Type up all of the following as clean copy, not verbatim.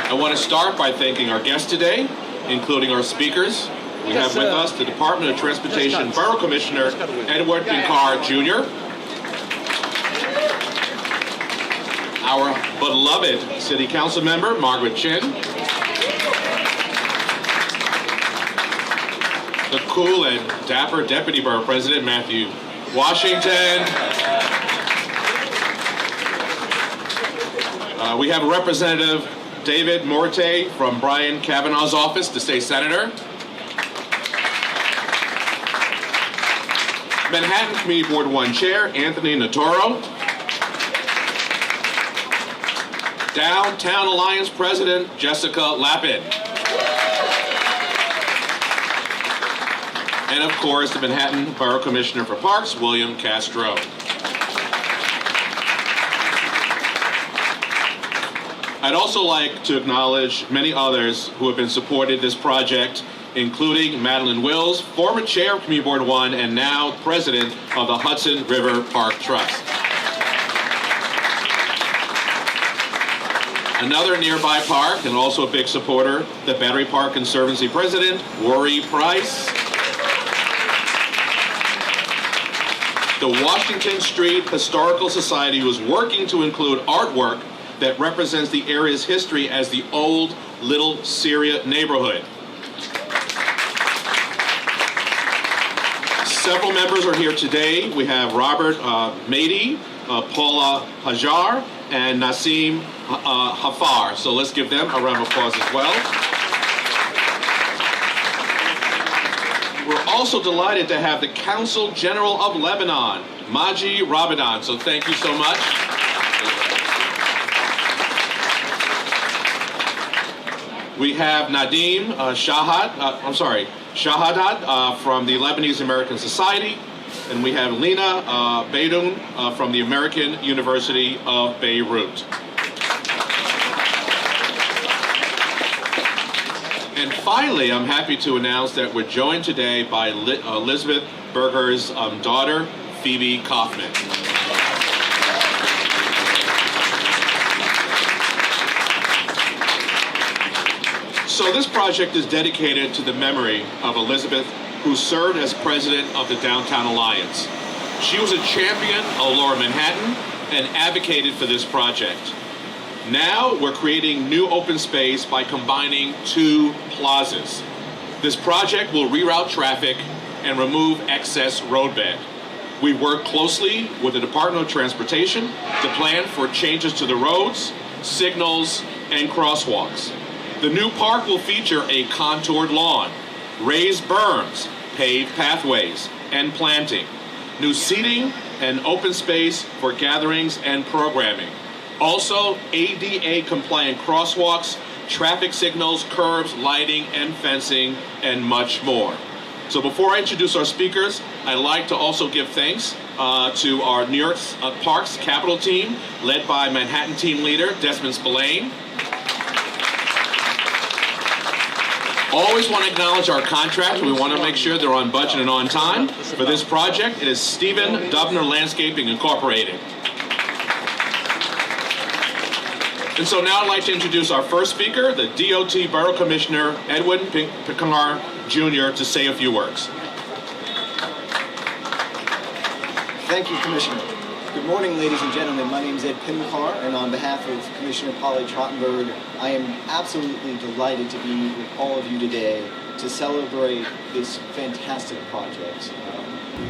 I want to start by thanking our guests today, including our speakers. We have with us the Department of Transportation Borough Commissioner Edward Pincar Jr., our beloved City Council member Margaret Chin, the cool and dapper Deputy Borough President Matthew Washington. We have Representative David Morte from Brian Kavanaugh's office, the state senator. Manhattan Community Board 1 Chair Anthony Notaro. Downtown Alliance President Jessica Lappin. And of course, the Manhattan Borough Commissioner for Parks, William Castro. I'd also like to acknowledge many others who have been supporting this project, including Madeline Wills, former chair of Community Board 1 and now president of the Hudson River Park Trust. Another nearby park and also a big supporter, the Battery Park Conservancy president, Worry Price. The Washington Street Historical Society was working to include artwork that represents the area's history as the old Little Syria neighborhood. Several members are here today. We have Robert Mady, Paula Hajar, and Nassim Hafar. So let's give them a round of applause as well. We're also delighted to have the Consul General of Lebanon, Maji Rabadan. So thank you so much. We have Nadim Shahadat from the Lebanese American Society, and we have Lena Beidoun from the American University of Beirut. And finally, I'm happy to announce that we're joined today by Elizabeth Berger's daughter, Phoebe Kaufman. So this project is dedicated to the memory of Elizabeth, who served as president of the Downtown Alliance. She was a champion of Lower Manhattan and advocated for this project. Now we're creating new open space by combining two plazas. This project will reroute traffic and remove excess roadbed. We work closely with the Department of Transportation to plan for changes to the roads, signals, and crosswalks. The new park will feature a contoured lawn, raised berms, paved pathways, and planting, new seating and open space for gatherings and programming. Also, ADA-compliant crosswalks, traffic signals, curbs, lighting, and fencing, and much more. So before I introduce our speakers, I'd like to also give thanks to our New York Parks Capital team, led by Manhattan team leader Desmond Spillane. Always want to acknowledge our contractor. We want to make sure they're on budget and on time. For this project, it is Stephen Dubner Landscaping Incorporated. And so now I'd like to introduce our first speaker, the DOT Borough Commissioner, Edwin Pincar Jr., to say a few words. Thank you, Commissioner. Good morning, ladies and gentlemen. My name is Ed Pincar, and on behalf of Commissioner Polly Trottenberg, I am absolutely delighted to be with all of you today to celebrate this fantastic project.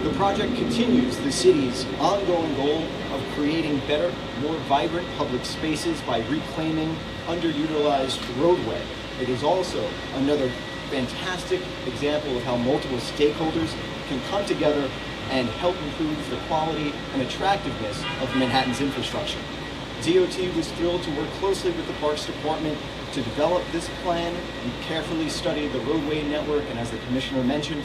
The project continues the city's ongoing goal of creating better, more vibrant public spaces by reclaiming underutilized roadway. It is also another fantastic example of how multiple stakeholders can come together and help improve the quality and attractiveness of Manhattan's infrastructure. DOT was thrilled to work closely with the Parks Department to develop this plan. We carefully studied the roadway network, and as the Commissioner mentioned,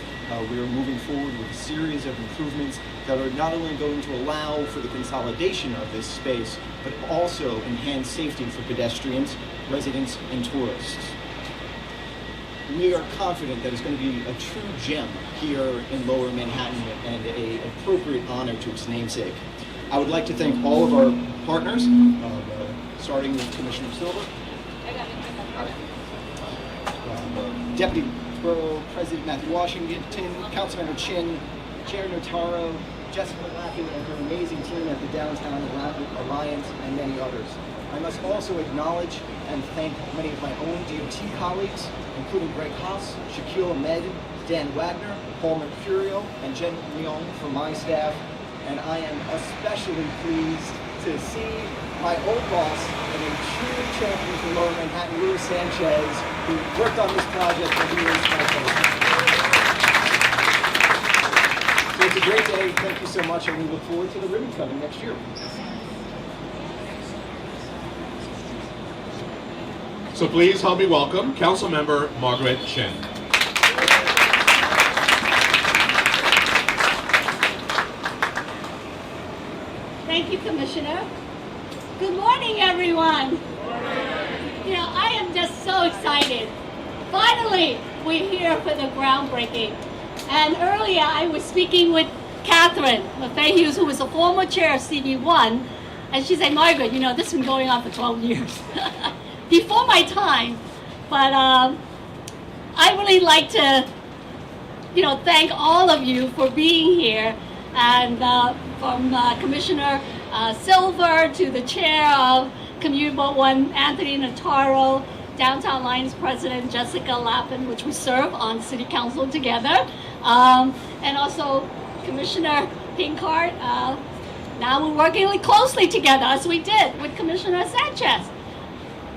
we are moving forward with a series of improvements that are not only going to allow for the consolidation of this space, but also enhance safety for pedestrians, residents, and tourists. We are confident that it's going to be a true gem here in Lower Manhattan and an appropriate honor to its namesake. I would like to thank all of our partners, starting with Commissioner Silva, Deputy Borough President Matthew Washington, Councilmember Chin, Chair Notaro, Jessica Lappin and her amazing team at the Downtown Alliance, and many others. I must also acknowledge and thank many of my own DOT colleagues, including Greg Haas, Shaquille Ahmed, Dan Wagner, Paul Mercurio, and Jen Leon from my staff. And I am especially pleased to see my old boss and a true champion from Lower Manhattan, Louis Sanchez, who worked on this project for years. So it's a great day. Thank you so much, and we look forward to the ribbon cutting next year. So please help me welcome Councilmember Margaret Chin. Thank you, Commissioner. Good morning, everyone. You know, I am just so excited. Finally, we're here for the groundbreaking. And earlier, I was speaking with Catherine LaFayhughes, who was a former chair of CV1, and she said, Margaret, you know, this has been going on for 12 years. Before my time. But I really like to, you know, thank all of you for being here. And from Commissioner Silver to the chair of Community Board 1, Anthony Notaro, Downtown Alliance President Jessica Lappin, which we serve on City Council together, and also Commissioner Pincar. Now we're working really closely together, as we did with Commissioner Sanchez.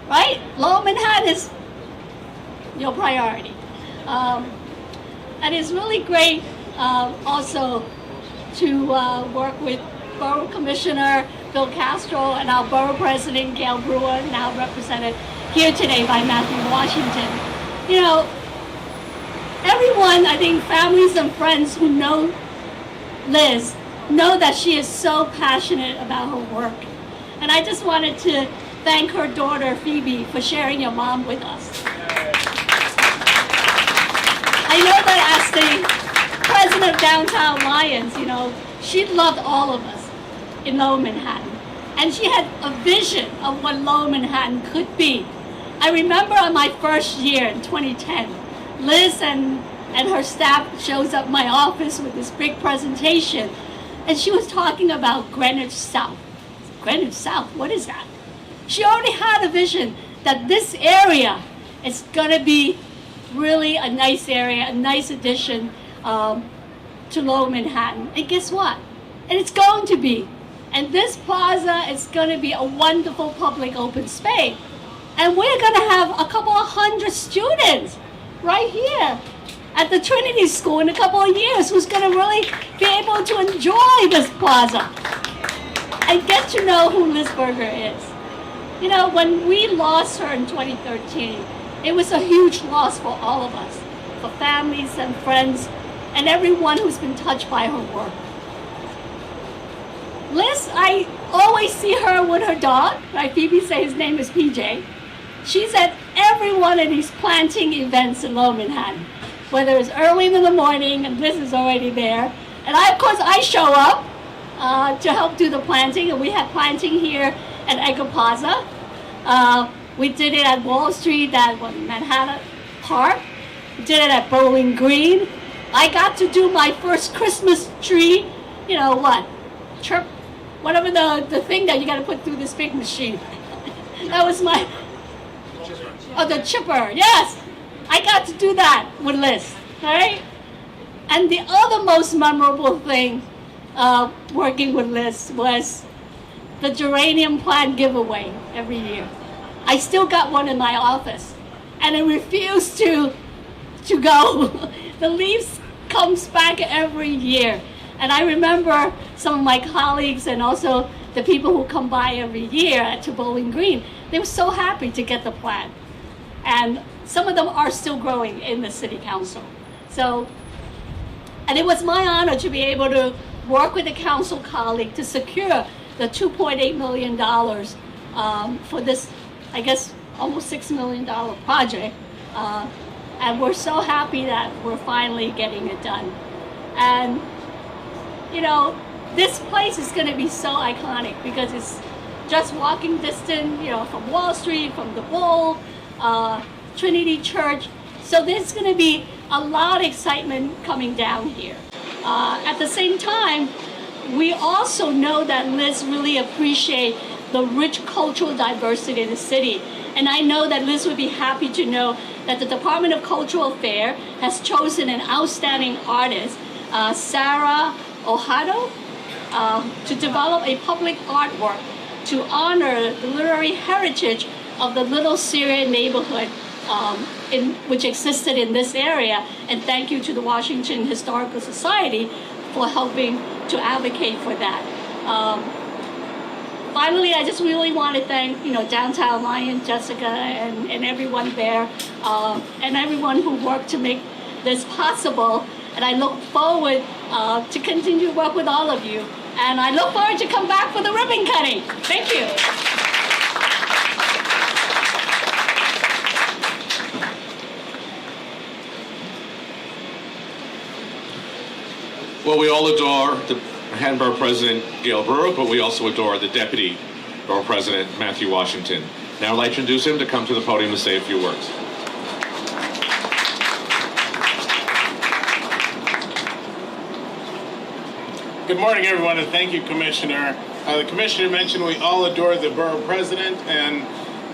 Right? Lower Manhattan is your priority. And it's really great also to work with Borough Commissioner Bill Castro and our Borough President Gail Brewer, now represented here today by Matthew Washington. You know, everyone, I think families and friends who know Liz know that she is so passionate about her work. And I just wanted to thank her daughter Phoebe for sharing your mom with us. I know that as the president of Downtown Alliance, you know, she loved all of us in Lower Manhattan. And she had a vision of what Lower Manhattan could be. I remember on my first year in 2010, Liz and her staff shows up in my office with this big presentation, and she was talking about Greenwich South. Greenwich South, what is that? She already had a vision that this area is going to be really a nice area, a nice addition to Lower Manhattan. And guess what? And it's going to be. And this plaza is going to be a wonderful public open space. And we're going to have a couple of hundred students right here at the Trinity School in a couple of years who's going to really be able to enjoy this plaza and get to know who Liz Berger is. You know, when we lost her in 2013, it was a huge loss for all of us, for families and friends and everyone who's been touched by her work. Liz, I always see her with her dog. Right? Phoebe says his name is PJ. She's at every one of these planting events in Lower Manhattan, whether it's early in the morning and Liz is already there. And of course, I show up to help do the planting, and we had planting here at Edgar Plaza. We did it at Wall Street, at Manhattan Park. We did it at Bowling Green. I got to do my first Christmas tree, you know what, chirp, whatever the thing that you got to put through this big machine. That was my, the chipper, yes. I got to do that with Liz, all right? And the other most memorable thing working with Liz was the geranium plant giveaway every year. I still got one in my office, and I refuse to go. The leaves comes back every year. And I remember some of my colleagues and also the people who come by every year to Bowling Green, they were so happy to get the plant. And some of them are still growing in the city council. So, and it was my honor to be able to work with a council colleague to secure the $2.8 million for this, I guess, almost $6 million project. And we're so happy that we're finally getting it done. And, you know, this place is going to be so iconic because it's just walking distance, you know, from Wall Street, from the Bowl, Trinity Church. So there's going to be a lot of excitement coming down here. At the same time, we also know that Liz really appreciates the rich cultural diversity in the city. And I know that Liz would be happy to know that the Department of Cultural Affairs has chosen an outstanding artist, Sara Ouhaddou, to develop a public artwork to honor the literary heritage of the Little Syria neighborhood which existed in this area. And thank you to the Washington Historical Society for helping to advocate for that. Finally, I just really want to thank, Downtown Alliance, Jessica, and everyone there, and everyone who worked to make this possible. And I look forward to continue to work with all of you. And I look forward to come back for the ribbon cutting. Thank you. Well, we all adore the Manhattan Borough President Gail Borough, but we also adore the Deputy Borough President Matthew Washington. Now I'd like to introduce him to come to the podium to say a few words. Good morning, everyone, and thank you, Commissioner. The Commissioner mentioned we all adore the Borough President, and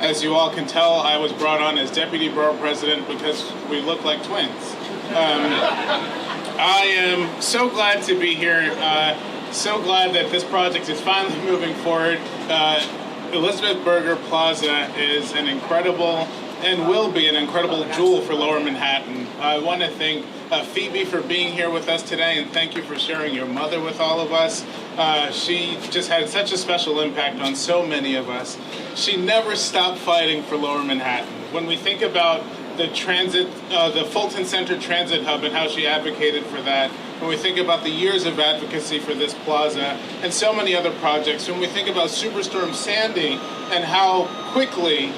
as you all can tell, I was brought on as Deputy Borough President because we look like twins. I am so glad to be here, so glad that this project is finally moving forward. Elizabeth Berger Plaza is an incredible, and will be an incredible jewel for Lower Manhattan. I want to thank Phoebe for being here with us today, and thank you for sharing your mother with all of us. She just had such a special impact on so many of us. She never stopped fighting for Lower Manhattan. When we think about the Fulton Center Transit Hub and how she advocated for that, when we think about the years of advocacy for this plaza and so many other projects, when we think about Superstorm Sandy and how quickly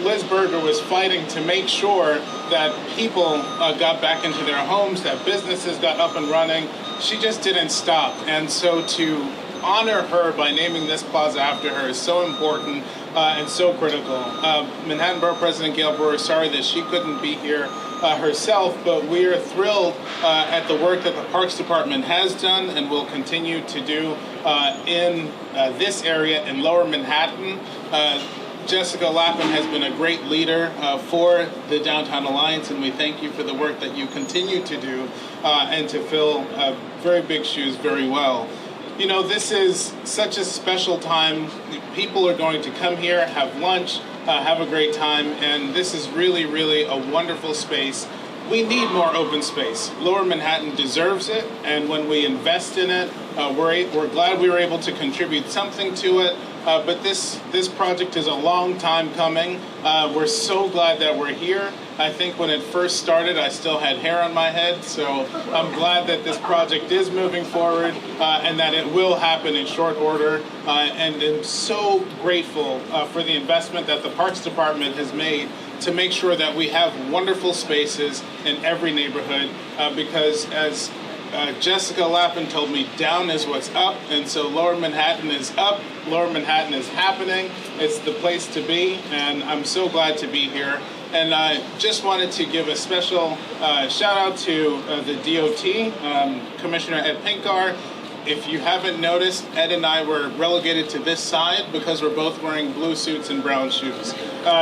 Liz Berger was fighting to make sure that people got back into their homes, that businesses got up and running, she just didn't stop. And so to honor her by naming this plaza after her is so important and so critical. Manhattan Borough President Gail Brewer is sorry that she couldn't be here herself, but we are thrilled at the work that the Parks Department has done and will continue to do in this area in Lower Manhattan. Jessica Lappin has been a great leader for the Downtown Alliance, and we thank you for the work that you continue to do and to fill very big shoes very well. You know, this is such a special time. People are going to come here, have lunch, have a great time, and this is really, really a wonderful space. We need more open space. Lower Manhattan deserves it, and when we invest in it, we're glad we were able to contribute something to it. But this project is a long time coming. We're so glad that we're here. I think when it first started, I still had hair on my head, so I'm glad that this project is moving forward and that it will happen in short order. And I'm so grateful for the investment that the Parks Department has made to make sure that we have wonderful spaces in every neighborhood because as Jessica Lappin told me, down is what's up, and so Lower Manhattan is up, Lower Manhattan is happening, it's the place to be, and I'm so glad to be here. And I just wanted to give a special shout out to the DOT, Commissioner Ed Pincar. If you haven't noticed, Ed and I were relegated to this side because we're both wearing blue suits and brown shoes.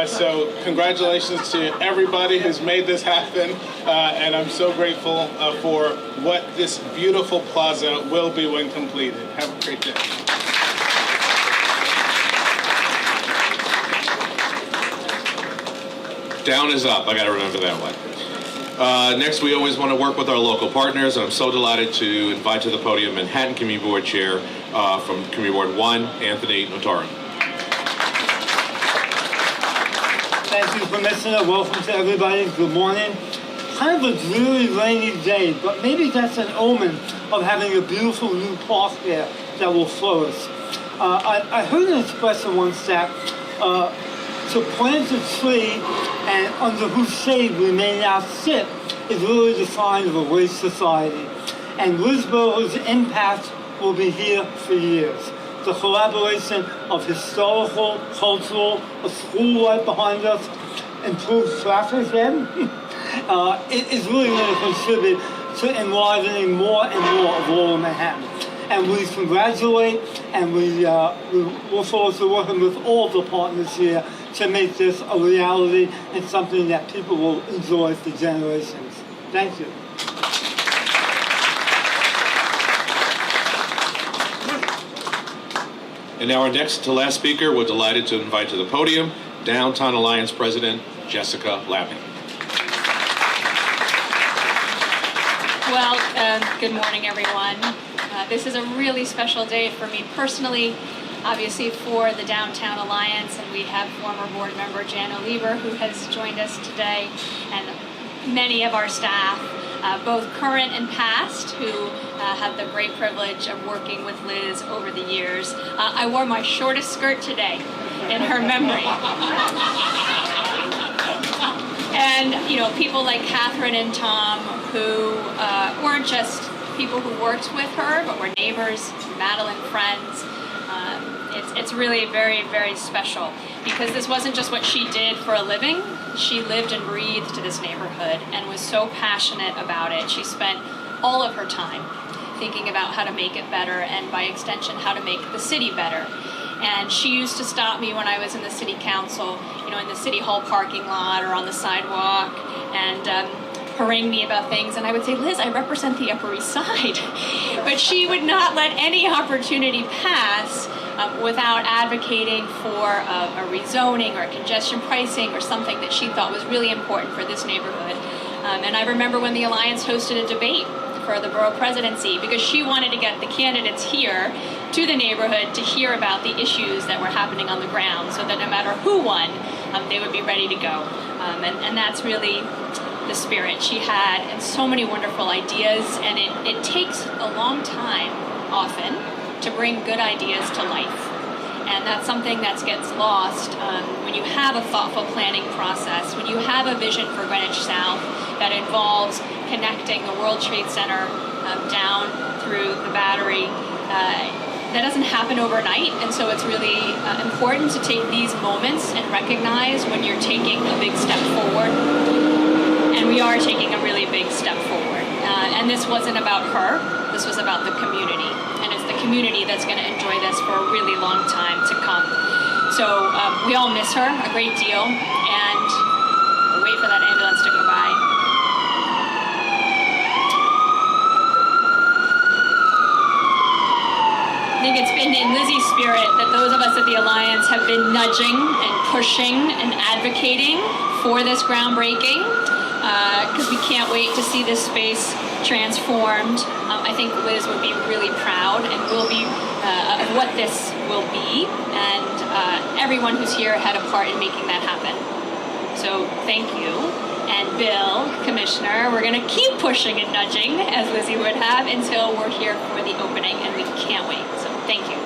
So congratulations to everybody who's made this happen, and I'm so grateful for what this beautiful plaza will be when completed. Have a great day. Down is up. I got to remember that one. Next, we always want to work with our local partners, and I'm so delighted to invite to the podium Manhattan Community Board Chair from Community Board 1, Anthony Notaro. Thank you, Commissioner. Welcome to everybody. Good morning. Kind of a dreary, rainy day, but maybe that's an omen of having a beautiful new park there that will flourish. I heard an expression once that to plant a tree and under whose shade we may now sit is really the sign of a great society. And Liz Berger's impact will be here for years. The collaboration of historical, cultural, a school right behind us, improved traffic then, it is really going to contribute to enlivening more and more of Lower Manhattan. And we congratulate and we look forward to working with all the partners here to make this a reality and something that people will enjoy for generations. Thank you. And now our next to last speaker, we're delighted to invite to the podium Downtown Alliance President Jessica Lappin. Well, good morning, everyone. This is a really special day for me personally, obviously for the Downtown Alliance, and we have former board member Jan Lieber who has joined us today, and many of our staff, both current and past, who had the great privilege of working with Liz over the years. I wore my shortest skirt today in her memory. And, you know, people like Catherine and Tom, who weren't just people who worked with her, but were neighbors, Madeline friends. It's really very, very special, because this wasn't just what she did for a living. She lived and breathed this neighborhood and was so passionate about it. She spent all of her time thinking about how to make it better, and by extension, how to make the city better. And she used to stop me when I was in the city council, you know, in the city hall parking lot or on the sidewalk, and harangue me about things. And I would say, Liz, I represent the Upper East Side. But she would not let any opportunity pass without advocating for a rezoning or congestion pricing or something that she thought was really important for this neighborhood. And I remember when the Alliance hosted a debate for the borough presidency, because she wanted to get the candidates here to the neighborhood to hear about the issues that were happening on the ground, so that no matter who won, they would be ready to go. And that's really the spirit she had, and so many wonderful ideas. And it takes a long time, often, to bring good ideas to life. And that's something that gets lost when you have a thoughtful planning process, when you have a vision for Greenwich South that involves connecting the World Trade Center down through the Battery. That doesn't happen overnight, and so it's really important to take these moments and recognize when you're taking a big step forward. And we are taking a really big step forward. And this wasn't about her, this was about the community. And it's the community that's going to enjoy this for a really long time to come. So we all miss her a great deal, and we'll wait for that ambulance to go by. I think it's been in Lizzie's spirit that those of us at the Alliance have been nudging and pushing and advocating for this groundbreaking, because we can't wait to see this space transformed. I think Liz would be really proud and will be of what this will be, and everyone who's here had a part in making that happen. So thank you. And Bill, Commissioner, we're going to keep pushing and nudging, as Lizzie would have, until we're here for the opening, and we can't wait. So thank you.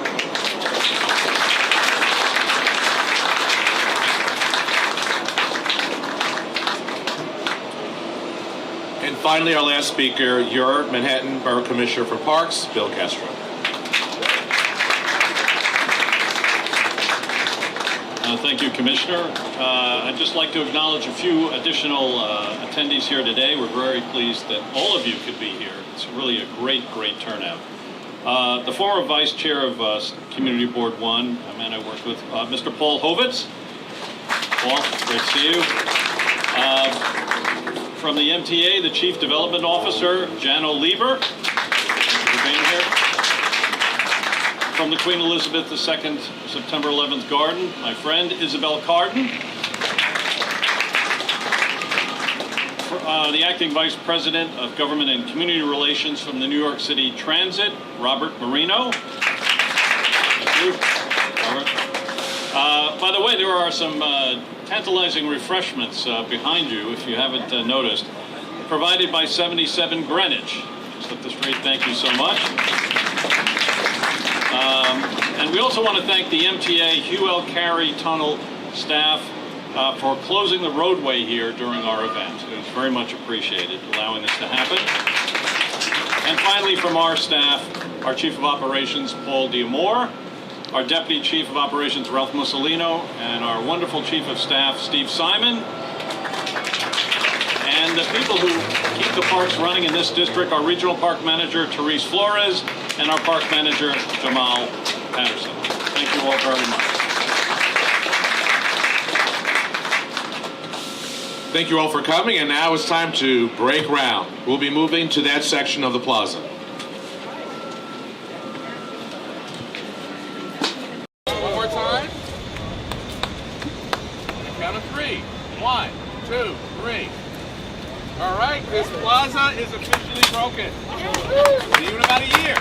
And finally, our last speaker, your Manhattan Borough Commissioner for Parks, Bill Castro. Thank you, Commissioner. I'd just like to acknowledge a few additional attendees here today. We're very pleased that all of you could be here. It's really a great, great turnout. The former Vice Chair of Community Board 1, a man I worked with, Mr. Paul Hovitz. Paul, great to see you. From the MTA, the Chief Development Officer, Jan Lieber. Thank you for being here. From the Queen Elizabeth II September 11th Garden, my friend Isabel Carden. The Acting Vice President of Government and Community Relations from the New York City Transit, Robert Marino. Thank you, Robert. By the way, there are some tantalizing refreshments behind you, if you haven't noticed, provided by 77 Greenwich. Just up the street, thank you so much. And we also want to thank the MTA Hugh L. Carey Tunnel staff for closing the roadway here during our event. It was very much appreciated, allowing this to happen. And finally, from our staff, our Chief of Operations, Paul Diamore, our Deputy Chief of Operations, Ralph Mussolino, and our wonderful Chief of Staff, Steve Simon, and people who keep the parks running in this district, our regional park manager, Therese Flores, and our park manager, Jamal Patterson. Thank you all very much. Thank you all for coming, and now it's time to break ground. We'll be moving to that section of the plaza. One more time. Count of 3. 1, 2, 3. All right, this plaza is officially broken. See you in about a year.